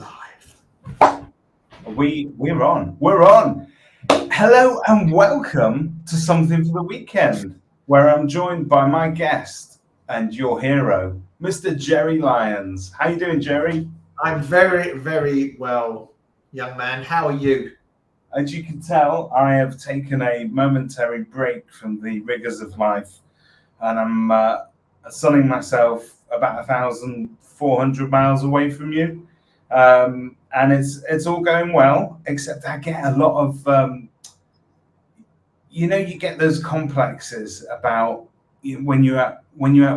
live. We're on. We're on. Hello and welcome to Something for the Weekend, where I'm joined by my guest and your hero, Mr. Jerry Lyons. How you doing, Jerry? I'm very, very well, young man. How are you? As you can tell, I have taken a momentary break from the rigors of life, and I'm sunning myself about 1,400 miles away from you. And it's all going well, except I get a lot of, you get those complexes about when you're at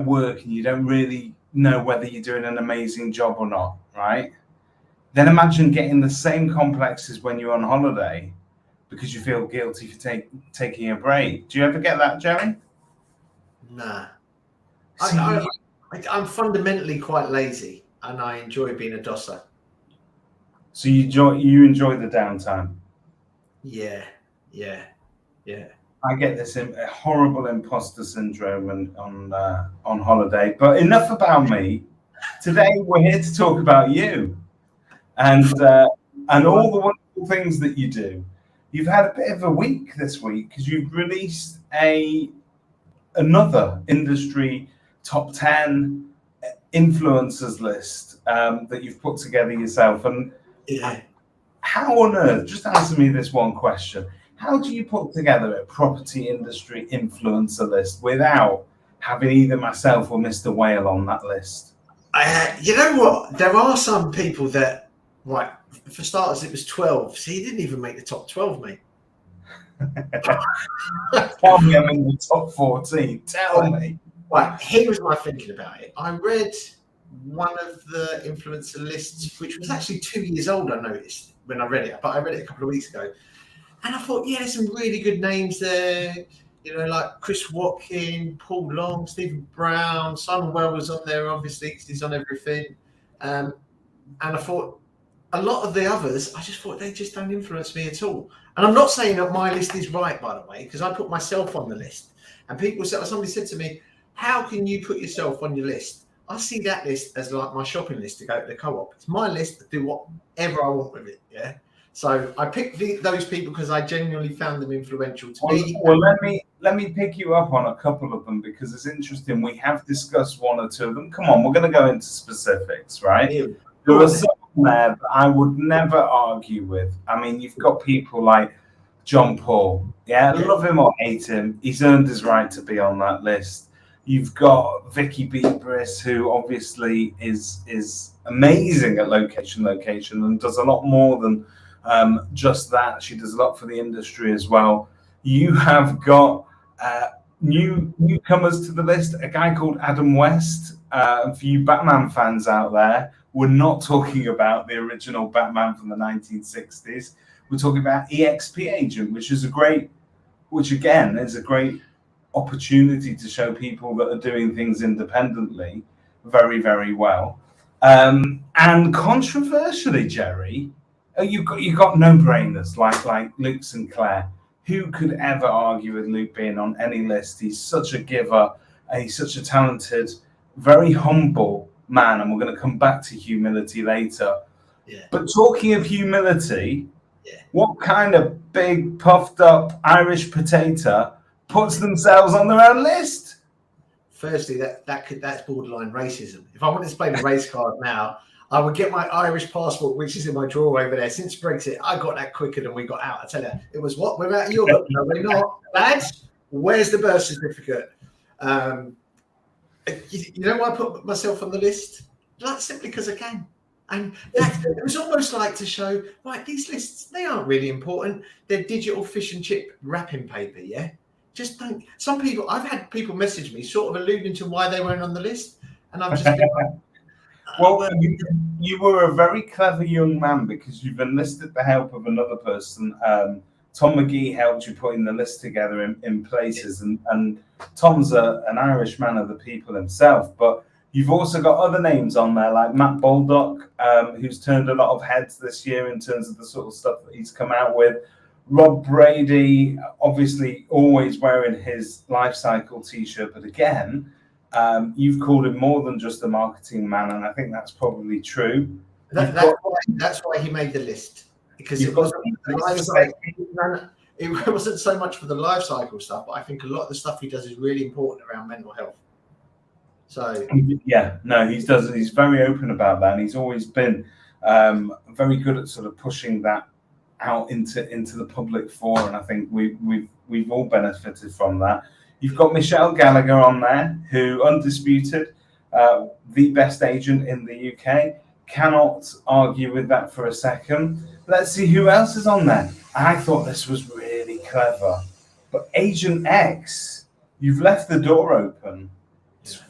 work and you don't really know whether you're doing an amazing job or not, right? Then imagine getting the same complexes when you're on holiday because you feel guilty for taking a break. Do you ever get that, Jerry? Nah. I'm fundamentally quite lazy, and I enjoy being a dosser. So you enjoy the downtime? Yeah. I get this horrible imposter syndrome on holiday. But enough about me. Today we're here to talk about you and all the wonderful things that you do. You've had a bit of a week this week because you've released another industry top 10 influencers list that you've put together yourself. And yeah. How on earth, just answer me this one question. How do you put together a property industry influencer list without having either myself or Mr. Whale on that list? You know what? There are some people that, right, for starters, it was 12. So you didn't even make the top 12, mate. Tell me I'm in the top 14. Tell me. Right, here was my thinking about it. I read one of the influencer lists, which was actually 2 years old, I noticed when I read it, but I read it a couple of weeks ago. And I thought, yeah, there's some really good names there, like Chris Watkin, Paul Long, Stephen Brown, Simon Well was on there, obviously, because he's on everything. And I thought, a lot of the others, I just thought they just don't influence me at all. And I'm not saying that my list is right, by the way, because I put myself on the list. And somebody said to me, how can you put yourself on your list? I see that list as like my shopping list to go to the co-op. It's my list to do whatever I want with it, yeah? So I picked those people because I genuinely found them influential to me. Well, let me pick you up on a couple of them because it's interesting. We have discussed one or two of them. Come on, we're going to go into specifics, right? There are some there that I would never argue with. I mean, you've got people like John Paul. Yeah, love him or hate him, he's earned his right to be on that list. You've got Vicky Beatrice, who obviously is amazing at location and does a lot more than just that. She does a lot for the industry as well. You have got newcomers to the list, a guy called Adam West. For you Batman fans out there, we're not talking about the original Batman from the 1960s. We're talking about EXP Agent, which again is a great opportunity to show people that are doing things independently very, very well. And controversially, Jerry, you got no-brainers like Luke Sinclair. Who could ever argue with Luke being on any list? He's such a giver. He's such a talented, very humble man, and we're going to come back to humility later. Yeah. But talking of humility, what kind of big, puffed up Irish potato puts themselves on their own list? Firstly, that's borderline racism. If I wanted to play the race card now, I would get my Irish passport, which is in my drawer over there. Since Brexit, I got that quicker than we got out. I tell you, it was what? We're out of Europe. No, we're not. Lads, where's the birth certificate? You know why I put myself on the list? That's simply because I can. And it was almost like to show, right, these lists, they aren't really important. They're digital fish and chip wrapping paper, yeah? Just don't. I've had people message me sort of alluding to why they weren't on the list. And I've just been like, well, you were a very clever young man because you've enlisted the help of another person. Tom McGee helped you putting the list together in places. And Tom's an Irish man of the people himself. But you've also got other names on there like Matt Baldock, who's turned a lot of heads this year in terms of the sort of stuff that he's come out with. Rob Brady, obviously always wearing his life cycle t-shirt, but again, you've called him more than just a marketing man, and I think that's probably true. That's why he made the list, because it wasn't the life cycle. It wasn't so much for the life cycle stuff, but I think a lot of the stuff he does is really important around mental health. So yeah, no, he does. He's very open about that, and he's always been very good at sort of pushing that out into the public fora, and I think we've all benefited from that. You've got Michelle Gallagher on there, who undisputed, the best agent in the UK. Cannot argue with that for a second. Let's see who else is on there. I thought this was really clever, but Agent X, you've left the door open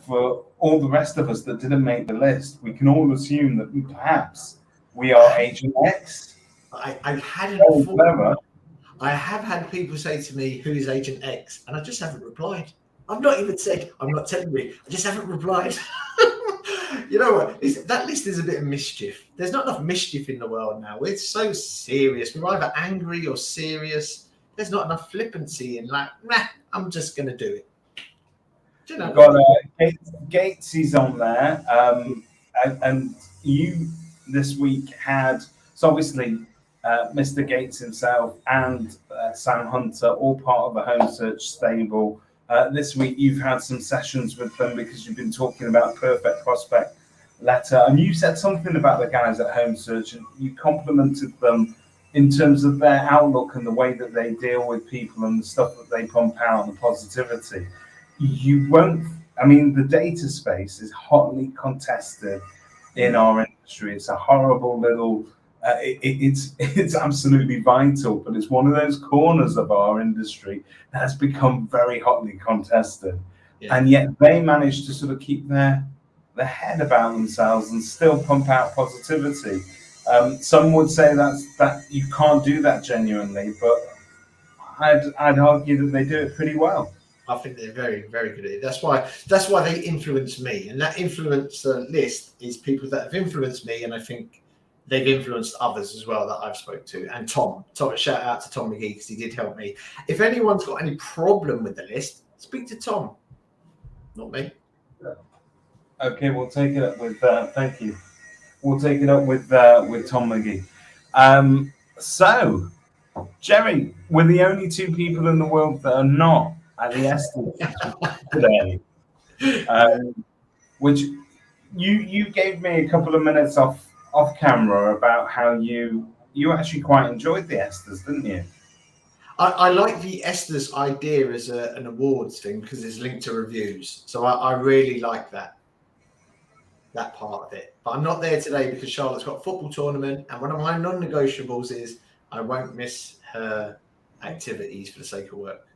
for all the rest of us that didn't make the list. We can all assume that perhaps we are Agent X. I hadn't before. I have had people say to me, "Who is Agent X?" and I just haven't replied. I've not even said, "I'm not telling you." I just haven't replied. You know what? That list is a bit of mischief. There's not enough mischief in the world now. We're so serious. We're either angry or serious. There's not enough flippancy in like, nah, I'm just going to do it. Do you know? Got Gatesy's on there. And you this week had, so obviously, Mr. Gates himself and Sam Hunter, all part of the Home Search stable. This week you've had some sessions with them because you've been talking about Perfect Prospect Letter, and you said something about the guys at Home Search, and you complimented them in terms of their outlook and the way that they deal with people and the stuff that they pump out and the positivity. You won't, I mean, the data space is hotly contested in our industry. It's a horrible little, it's absolutely vital, but it's one of those corners of our industry that has become very hotly contested. Yeah. And yet they manage to sort of keep their head about themselves and still pump out positivity. Some would say that you can't do that genuinely, but I'd argue that they do it pretty well. I think they're very, very good at it. That's why they influence me, and that influencer list is people that have influenced me, and I think they've influenced others as well that I've spoke to. And Tom, shout out to Tom McGee because he did help me. If anyone's got any problem with the list, speak to Tom, not me. Okay, we'll take it up with. Thank you. We'll take it up with Tom McGee. So, Jerry, we're the only two people in the world that are not at the Estes today. Which you gave me a couple of minutes off camera about how you actually quite enjoyed the Estes, didn't you? I like the Estes idea as an awards thing because it's linked to reviews. So I really like that part of it. But I'm not there today because Charlotte's got a football tournament, and one of my non-negotiables is I won't miss her activities for the sake of work.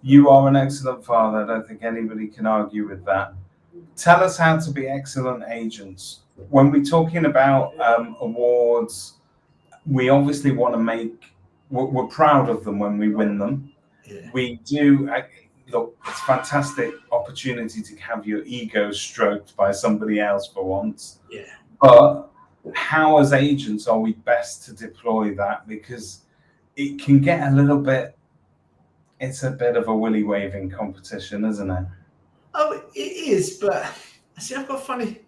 You are an excellent father. I don't think anybody can argue with that. Tell us how to be excellent agents. When we're talking about awards, we obviously want to we're proud of them when we win them. Yeah. We do, look, it's a fantastic opportunity to have your ego stroked by somebody else for once. Yeah. But how as agents are we best to deploy that? Because it can get a little bit, it's a bit of a willy waving competition, isn't it? Oh, it is, but see, I've got funny.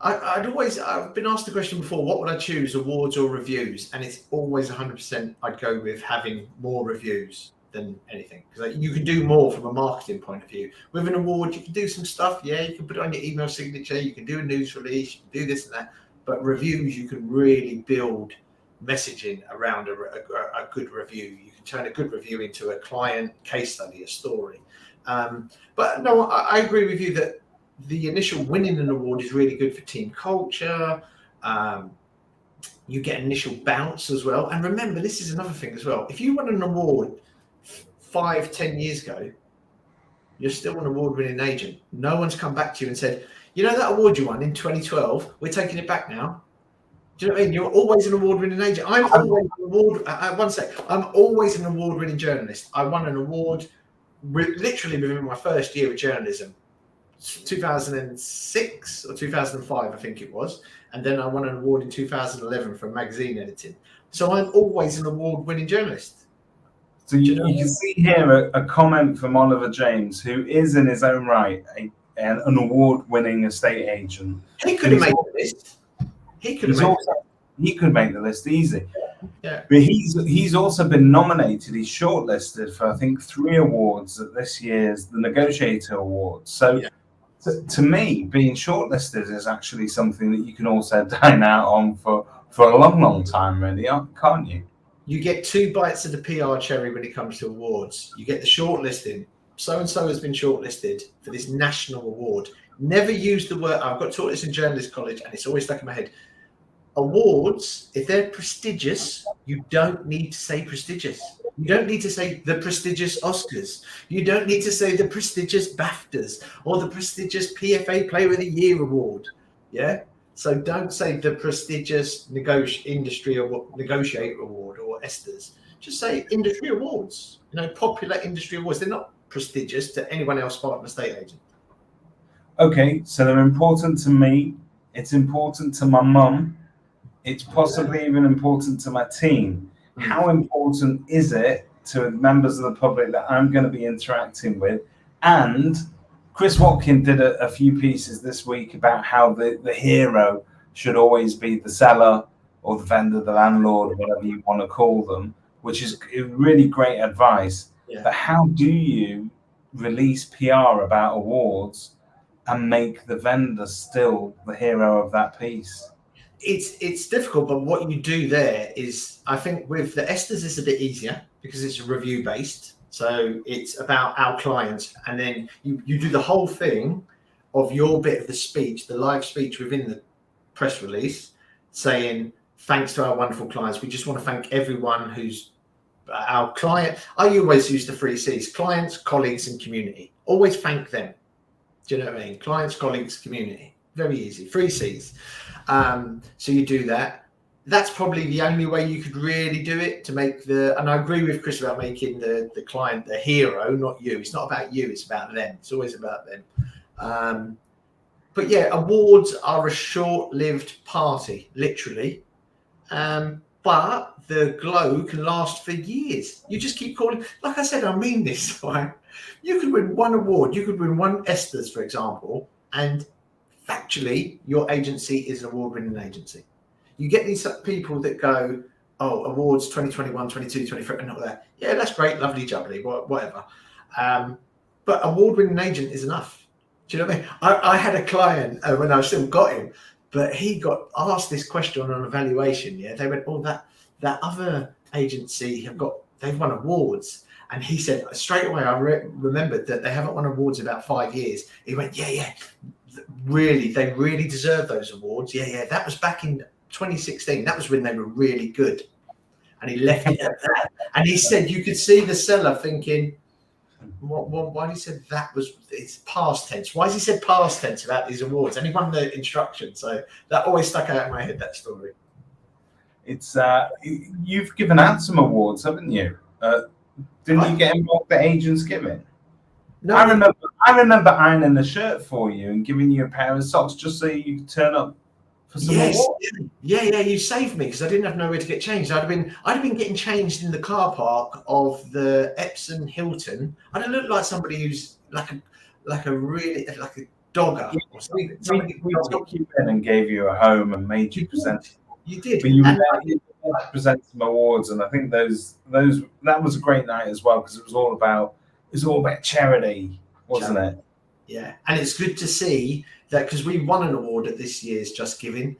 I've been asked the question before, what would I choose, awards or reviews? And it's always 100% I'd go with having more reviews than anything. Because you can do more from a marketing point of view. With an award, you can do some stuff. Yeah, you can put it on your email signature. You can do a news release. You can do this and that. But reviews, you can really build messaging around a good review. You can turn a good review into a client case study, a story. But no, I agree with you that the initial winning an award is really good for team culture. You get initial bounce as well. And remember, this is another thing as well. If you won an award 5-10 years ago, you're still an award-winning agent. No one's come back to you and said, you know that award you won in 2012, we're taking it back now. Do you know what I mean? You're always an award-winning agent. I'm always an award-winning journalist. I won an award literally within my first year of journalism, 2006 or 2005, I think it was. And then I won an award in 2011 for magazine editing. So I'm always an award-winning journalist. So you can see here a comment from Oliver James, who is in his own right an award-winning estate agent. He could have made the list. He could have he could make the list easy. Yeah. But he's also been nominated. He's shortlisted for I think 3 awards at this year's the Negotiator Awards. So to me, being shortlisted is actually something that you can also dine out on for a long time, really, can't you? You get 2 bites of the PR cherry when it comes to awards. You get the shortlisting. So and so has been shortlisted for this national award. Never use the word. I've got taught this in journalist college, and it's always stuck in my head. Awards, if they're prestigious, you don't need to say prestigious. You don't need to say the prestigious Oscars. You don't need to say the prestigious BAFTAs or the prestigious PFA Player of the Year award. Yeah. So don't say the prestigious industry negotiator award or ESTAs. Just say industry awards. Popular industry awards. They're not prestigious to anyone else apart from a estate agent. Okay, so they're important to me. It's important to my mum. It's possibly even important to my team. How important is it to members of the public that I'm going to be interacting with? And Chris Watkin did a few pieces this week about how the hero should always be the seller or the vendor, the landlord, whatever you want to call them, which is really great advice. Yeah. But how do you release PR about awards and make the vendor still the hero of that piece? It's difficult, but what you do there is, I think with the ESTAs it's a bit easier because it's review based. So it's about our clients, and then you do the whole thing of your bit of the speech, the live speech within the press release, saying thanks to our wonderful clients. We just want to thank everyone who's our client. I always use the 3 C's: clients, colleagues, and community. Always thank them. Do you know what I mean? Clients, colleagues, community. Very easy. 3 C's. So you do that. That's probably the only way you could really do it, to make and I agree with Chris about making the client the hero, not you. It's not about you, it's about them. It's always about them. But yeah, awards are a short-lived party, literally. But the glow can last for years. You just keep calling. Like I said, I mean this, right? You could win 1 award. You could win 1 ESTAs, for example, and factually, your agency is an award-winning agency. You get these people that go, oh, awards 2021, 22, 23, and all that. Yeah, that's great, lovely, jubbly, whatever. But award-winning agent is enough. Do you know what I mean? I had a client when I still got him, but he got asked this question on an evaluation. Yeah, they went, oh, that other agency they've won awards. And he said, straight away, I remembered that they haven't won awards in about 5 years. He went, yeah, really, they really deserve those awards. Yeah, that was back in 2016. That was when they were really good. And he left it at that. And he said you could see the seller thinking, why did he say it's past tense? Why has he said past tense about these awards? And he won the instruction. So that always stuck out in my head, that story. It's you've given out some awards, haven't you? Didn't you get involved at Agents Giving? No, I remember ironing a shirt for you and giving you a pair of socks just so you could turn up for some awards. Yeah, you saved me because I didn't have nowhere to get changed. I'd have been getting changed in the car park of the Epsom Hilton. I'd have looked like somebody who's like a dogger or something. We took you in and gave you a home and made you present. You did. But you present some awards, and I think that was a great night as well because it was all about charity, wasn't it? Yeah, and it's good to see that because we won an award at this year's Just Giving.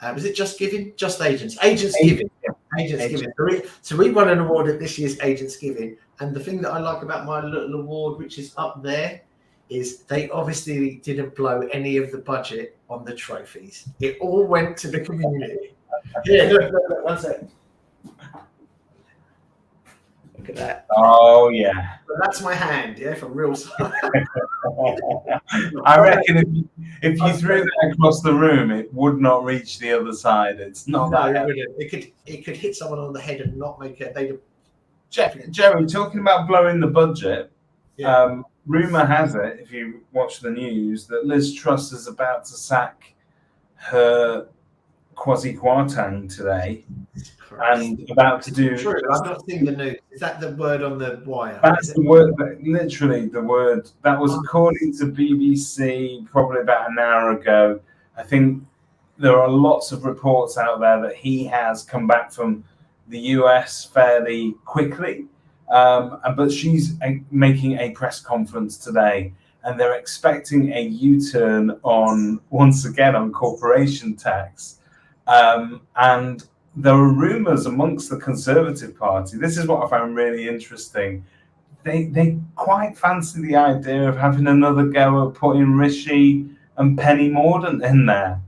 Was it Just Giving? Just Agents Giving. So we won an award at this year's Agents Giving, and the thing that I like about my little award, which is up there, is they obviously didn't blow any of the budget on the trophies. It all went to the community. Yeah, look, 1 second. Look at that. Oh yeah. So that's my hand, yeah, from real side. I reckon if you threw that across the room, it would not reach the other side. It's not. No, it wouldn't. It could hit someone on the head and not make it. Jerry, talking about blowing the budget. Yeah. Rumor has it, if you watch the news, that Liz Truss is about to sack her Kwasi Kwarteng today. And about to do. True, I've not seen the news. Is that the word on the wire? That's the word. Literally, the word that was according to BBC probably about an hour ago. I think there are lots of reports out there that he has come back from the US fairly quickly. But she's making a press conference today, and they're expecting a U-turn once again on corporation tax. And there are rumours amongst the Conservative Party. This is what I found really interesting. They quite fancy the idea of having another go at putting Rishi and Penny Mordaunt in there.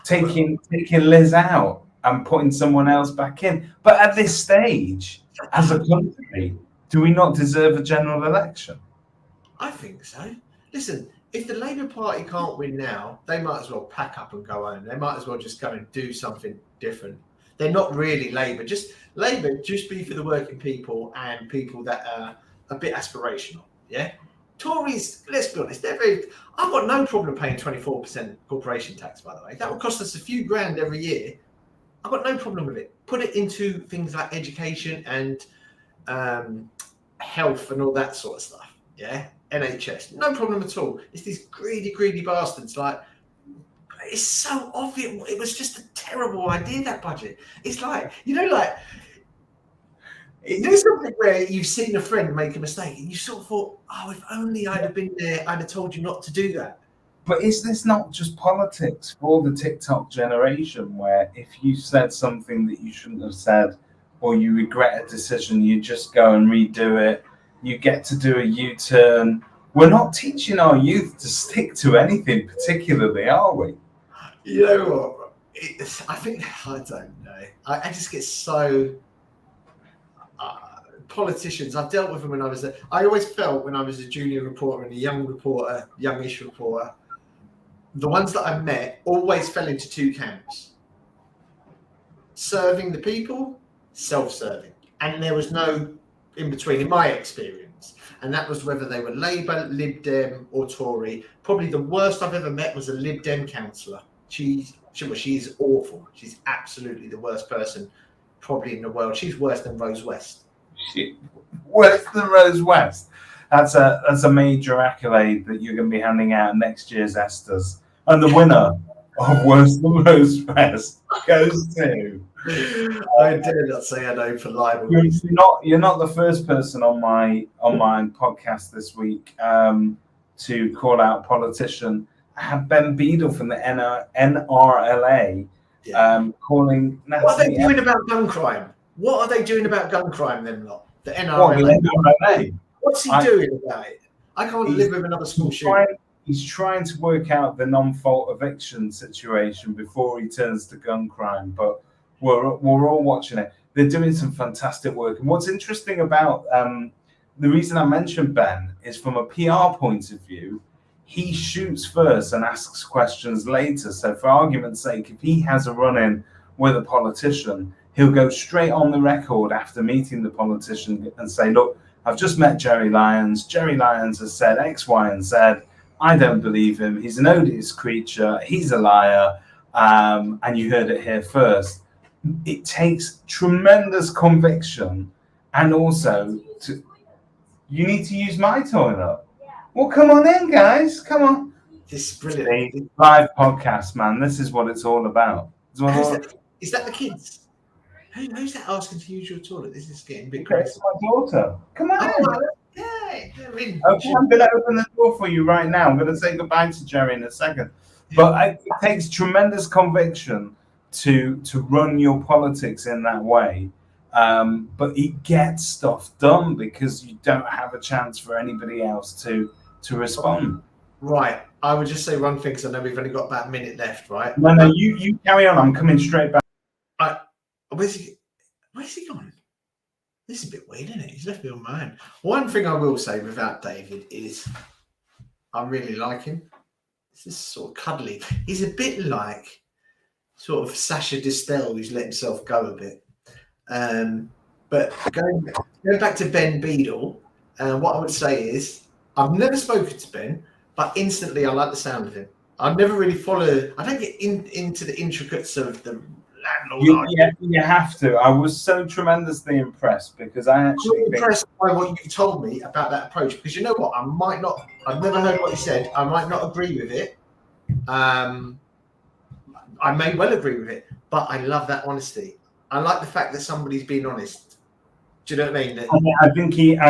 Taking Liz out and putting someone else back in. But at this stage, as a country, do we not deserve a general election? I think so. Listen, if the Labour Party can't win now, they might as well pack up and go home. They might as well just go and do something different. They're not really Labour. Labour just be for the working people and people that are a bit aspirational. Yeah. Tories, let's be honest, I've got no problem paying 24% corporation tax, by the way. That would cost us a few grand every year. I've got no problem with it. Put it into things like education and health and all that sort of stuff. Yeah. NHS, no problem at all. It's these greedy bastards. Like, it's so obvious. It was just a terrible idea, that budget. It's like, there's something where you've seen a friend make a mistake and you sort of thought, oh, if only I'd have been there, I'd have told you not to do that. But is this not just politics for the TikTok generation, where if you said something that you shouldn't have said, or you regret a decision, you just go and redo it? You get to do a U-turn. We're not teaching our youth to stick to anything particularly, are we? You know what? I don't know. I just get so... politicians, I've dealt with them when I always felt when I was a junior reporter and a youngish reporter, the ones that I met always fell into two camps. Serving the people, self-serving. And there was no in between in my experience. And that was whether they were Labour, Lib Dem or Tory. Probably the worst I've ever met was a Lib Dem councillor. She's awful. She's absolutely the worst person probably in the world. She's worse than Rose West. Worse than Rose West. That's a major accolade that you're going to be handing out next year's ESTAs. And the winner of Worse Than Rose West goes to... I dare not say I know for libel. You're not the first person on my podcast this week to call out politician. I have Ben Beadle from the NRLA calling Natalie. What are they doing about gun crime? What are they doing about gun crime then, lot? The NRLA. What's he doing about it? I can't live with another school shooting. He's trying to work out the non-fault eviction situation before he turns to gun crime, but we're all watching it. They're doing some fantastic work. And what's interesting about the reason I mentioned Ben is from a PR point of view, he shoots first and asks questions later. So for argument's sake, if he has a run-in with a politician, he'll go straight on the record after meeting the politician and say, look, I've just met Jerry Lyons. Jerry Lyons has said X, Y, and Z. I don't believe him. He's an odious creature. He's a liar. And you heard it here first. It takes tremendous conviction, and also you need to use my toilet. Well, come on in, guys. Come on. This is brilliant. Live podcast, man. This is what it's all about. Is that the kids? Who's that asking to use your toilet? This is getting a bit crazy. It's my daughter. Come on in. Yeah, okay, I'm going to open the door for you right now. I'm going to say goodbye to Jerry in a second. But it takes tremendous conviction to run your politics in that way. But it gets stuff done because you don't have a chance for anybody else to respond. Right. I would just say one thing because I know we've only got about a minute left, right? No, you carry on. I'm coming straight back. Where's he gone? This is a bit weird, isn't it? He's left me on my own. One thing I will say without David is I really like him. This is sort of cuddly. He's a bit like sort of Sacha Distel, who's let himself go a bit. But going back to Ben Beadle, what I would say is I've never spoken to Ben, but instantly I like the sound of him. I've never really followed. I don't get into the intricacies of the landlord. You have to. I was so tremendously impressed because I actually impressed by what you told me about that approach. Because you know what, I've never heard what he said. I might not agree with it, I may well agree with it, but I love that honesty. I like the fact that somebody's being honest. Do you know what I mean? I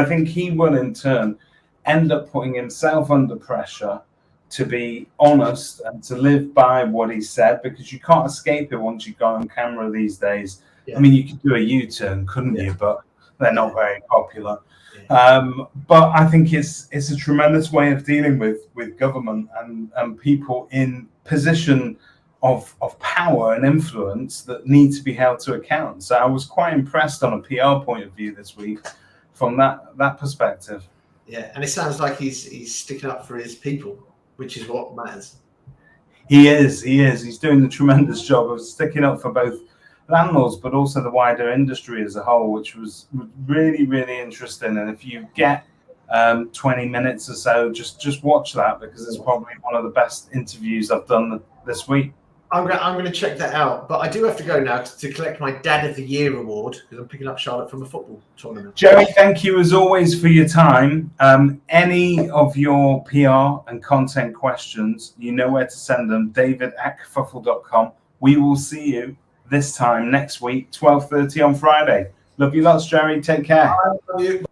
think he will in turn end up putting himself under pressure to be honest and to live by what he said, because you can't escape it once you go on camera these days. Yeah. I mean, you could do a U-turn, couldn't Yeah. you? But they're not very popular. Yeah. But I think it's a tremendous way of dealing with government and people in position of power and influence that need to be held to account. So I was quite impressed on a PR point of view this week from that perspective. Yeah, and it sounds like he's sticking up for his people, which is what matters. He is. He's doing a tremendous job of sticking up for both landlords, but also the wider industry as a whole, which was really, really interesting. And if you get 20 minutes or so, just watch that, because it's probably one of the best interviews I've done this week. I'm going to check that out, but I do have to go now to collect my Dad of the Year award, because I'm picking up Charlotte from a football tournament. Jerry, thank you as always for your time. Any of your PR and content questions, you know where to send them, david@kerfuffle.com. We will see you this time next week, 12:30 on Friday. Love you lots, Jerry. Take care. I love you.